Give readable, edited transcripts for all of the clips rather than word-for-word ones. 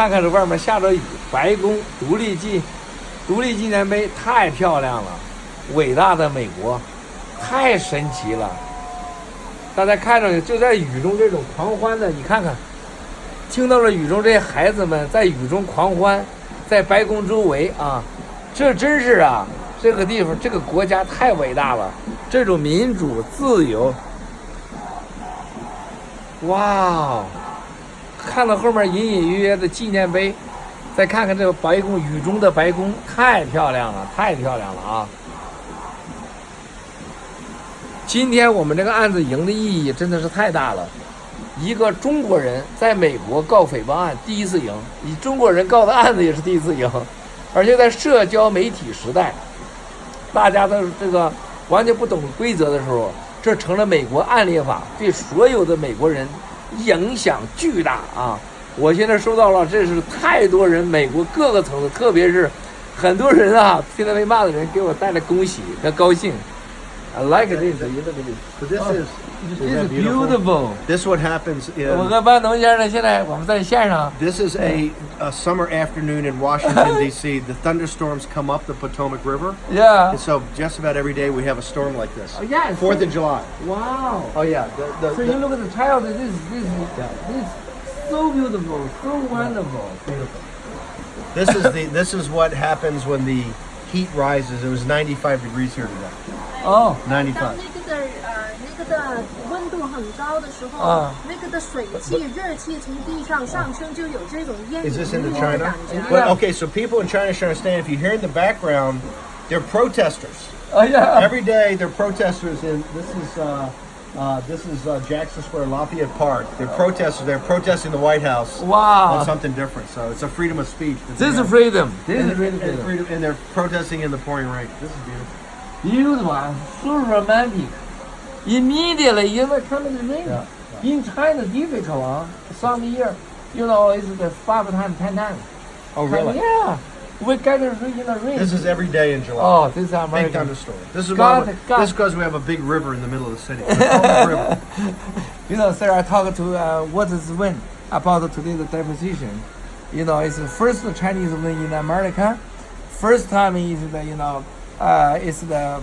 看看这外面下着雨，白宫独立纪念碑太漂亮了，伟大的美国，太神奇了。大家看着就在雨中这种狂欢的，你看看，听到了雨中这些孩子们在雨中狂欢，在白宫周围啊，这真是啊，这个地方这个国家太伟大了，这种民主自由，哇！看到后面隐隐约约的纪念碑，再看看这个白宫，雨中的白宫，太漂亮了，太漂亮了啊！今天我们这个案子赢的意义真的是太大了。一个中国人在美国告诽谤案第一次赢，以中国人告的案子也是第一次赢，而且在社交媒体时代，大家的这个完全不懂规则的时候，这成了美国案例法，对所有的美国人影响巨大啊！我现在收到了，这是太多人，美国各个层次，特别是很多人啊，现在被骂的人给我带来恭喜和高兴。I like this. So this is beautiful. This is what happens 我和班农先生现在我们在线上。This is a summer afternoon in Washington D.C. The thunderstorms come up the Potomac River. Yeah. And so just about every day we have a storm like this. Oh, yeah. 4th of July. Wow. Oh yeah. So you look at the child. This is so beautiful, so wonderful. This is what happens when the heat rises. It was 95 degrees here today. Oh. 95. 那个的温度很高的时候，那个的水汽、热气从地上上升，就有这种烟 Is this 云 into 的 China? 感觉。Well, okay, so people in China should understand. If you hear in the background, they're protesters. Oh yeah. Every day they're protesters. In this is Jackson Square, Lafayette Park. They're protesters. They're protesting the White House. Wow. On something different. So it's a freedom of speech. This is freedom. This is and freedom. And they're protesting in the pouring rain. This is beautiful. Beautiful, so romantic. Immediately, you know, coming to rain. Yeah. In China, difficult. Some year, you know, it's the 5 times, 10 times. Oh, really? Yeah. We get it in the rain. This is every day in July. Oh, this is Big American. thunderstorm. This is God. this is because we have a big river in the middle of the city. The Potomac River. You know, sir, I talked to what is win about today's deposition. You know, it's the first Chinese win in America. First time is the, you know, it's the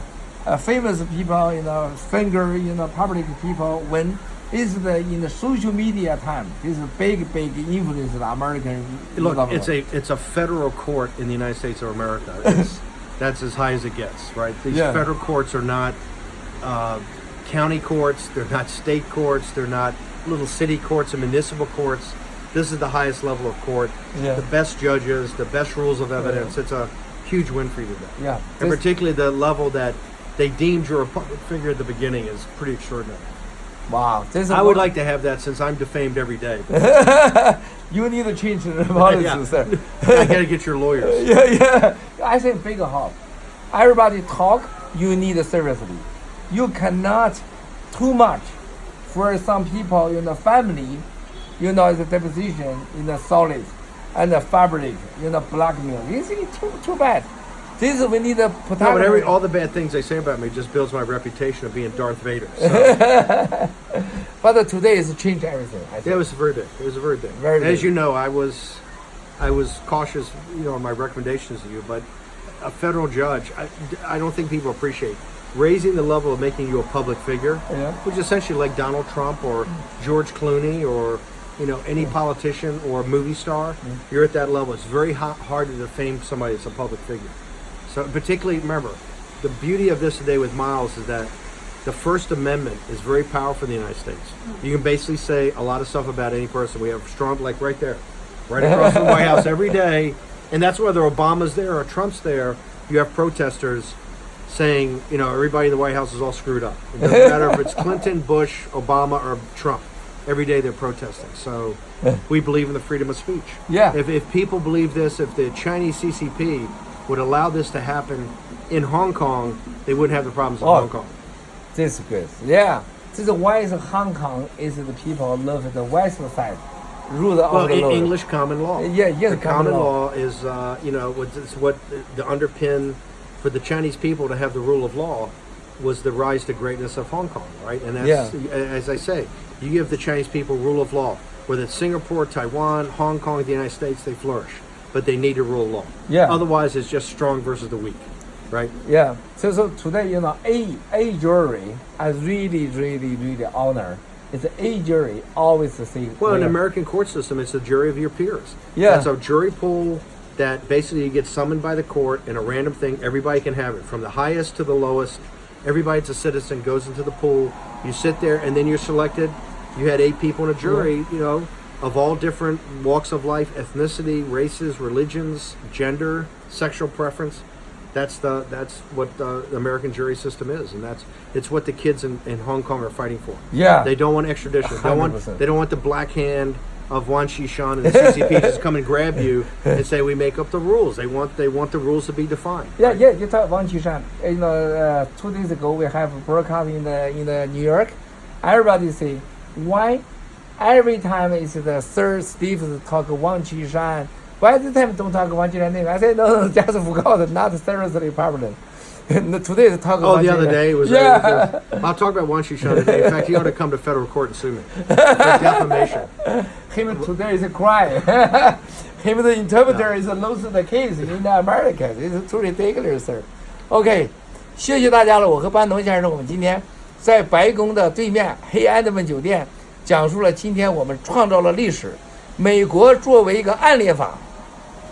famous people, you know, finger, you know, public people win. Is the in the social media time. This is big influence of the American. Look, government. it's a federal court in the United States of America. That's as high as it gets, right? These federal courts are not county courts. They're not state courts. They're not little city courts and municipal courts. This is the highest level of court. Yeah. The best judges, the best rules of evidence. It's a huge win for you today. Yeah. And particularly the level that they deemed you a public figure at the beginning is pretty extraordinary. Wow. I would like to have that since I'm defamed every day. You need to change the policy, Yeah. sir. I got to get your lawyers. Yeah. I think big help. Everybody talk, you need seriously. You cannot too much for some people in the family, you know, the deposition in the solid and the fabric, you know, blackmail. This is too bad. This we need to protect. No, but all the bad things they say about me just builds my reputation of being Darth Vader. So. But today is changed everything. I think. Yeah, it was very big. It was very big. Very As big. you know, I was cautious, you know, in my recommendations to you, but a federal judge, I don't think people appreciate raising the level of making you a public figure, which is essentially like Donald Trump or George Clooney or, you know, any politician or movie star. You're at that level. It's very hard to defame somebody that's a public figure. So particularly, remember, the beauty of this today with Miles is that the First Amendment is very powerful in the United States. You can basically say a lot of stuff about any person. We have strong, like right there, right across the White House every day. And that's whether Obama's there or Trump's there, you have protesters saying, you know, everybody in the White House is all screwed up. It doesn't matter if it's Clinton, Bush, Obama, or Trump. Every day they're protesting. So we believe in the freedom of speech. Yeah. If people believe this, if the Chinese CCP would allow this to happen in Hong Kong, they wouldn't have the problems in Hong Kong. This is good. Yeah. This is why is Hong Kong is the people live the west side. Rule Well, of the law. English common law. Yeah, The common law is, you know, it's what the underpin for the Chinese people to have the rule of law was the rise to greatness of Hong Kong, right? And that's, as I say, you give the Chinese people rule of law. whether it's Singapore, Taiwan, Hong Kong, the United States, they flourish. But they need to rule law. Yeah. Otherwise, it's just strong versus the weak, right? Yeah. So today, a jury I really honor. It's a jury always the same. Well, in the American court system, it's a jury of your peers. Yeah. That's a jury pool that basically you get summoned by the court in a random thing. Everybody can have it, from the highest to the lowest. Everybody's a citizen, goes into the pool. You sit there, and then you're selected. You had 8 people in a jury, of all different walks of life, ethnicity, races, religions, gender, sexual preference. That's what the American jury system is, and it's what the kids in Hong Kong are fighting for. Yeah. They don't want extradition. 100%. They don't want the black hand of Wan Qishan and the CCP just come and grab you and say we make up the rules. They want the rules to be defined. Yeah, yeah. You talk Wang Qishan. 2 days ago we have a broadcast in the New York. Everybody say why every time it's the third Steve talk Wang Qishan. Why this time don't talk Wang Qishan name? I said no, just forgot, not seriously problem. Today talk. Oh, the other day it was. Yeah. I'll talk about Wan Qishan today. In fact, he ought to come to federal court and sue me for defamation. Him today is a crime. Him the interpreter is lost the case in America. It's too ridiculous, sir. OK， 谢谢大家了。我和班农先生，我们今天在白宫的对面黑安德曼酒店讲述了今天我们创造了历史。美国作为一个暗列法，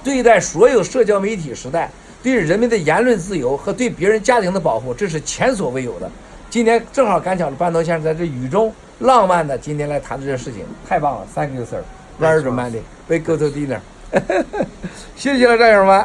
对待所有社交媒体时代，对人民的言论自由和对别人家庭的保护，这是前所未有的。今天正好赶巧了，班农先生在这雨中浪漫的今天来谈这件事情，太棒了 ！Thank you, sir. Very romantic. We go to dinner. 谢谢了，战友们。